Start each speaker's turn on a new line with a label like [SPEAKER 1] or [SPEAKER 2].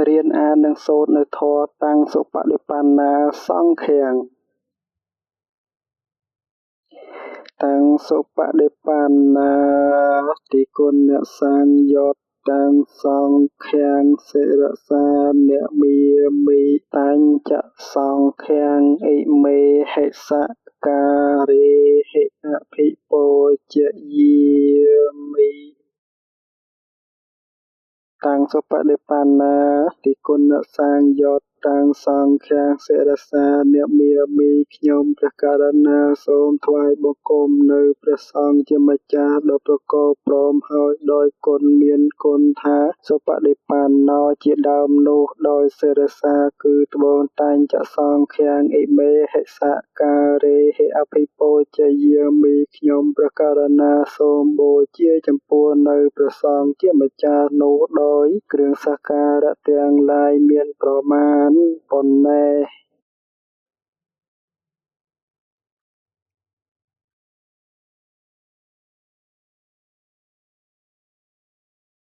[SPEAKER 1] រៀនអាននិងសូត្រនៅធម៌តាំងសុបដិបណ្ណាសង្ឃាំងតាំងសុបដិបណ្ណាទីគុណសង្យុតតាំងសង្ឃាំងសិរសាអ្នកមីមីតាំងចសង្ឃាំងអិមេហិសការេហិអភិពោជយាមិតាំងសុបដិបណ្ណាទីគុណសង្យុតតាំងសង្ឃាំងសិរសាអ្នកមីមីខ្ញុំព្រះករុណាសូមថ្វាយបង្គំនៅព្រះសង្ឃជាម្ចាស់ដ៏ប្រកបព្រមហើយដោយគុណមានគុណថាសុបដិបណ្ណោជាដើមនោះដោយសិរសាគឺត្បូងតាំងចសង្ឃាំងអិមេហិសការេហិអភិពោជយាមិខ្ញុំព្រះករុណាសូមបូជាចំពោះនៅព្រះសង្ឃជាម្ចាស់នោះដោយគ្រឿងសក្ការៈទាំងឡាយមានប្រមាណប៉ុណ្ណេះ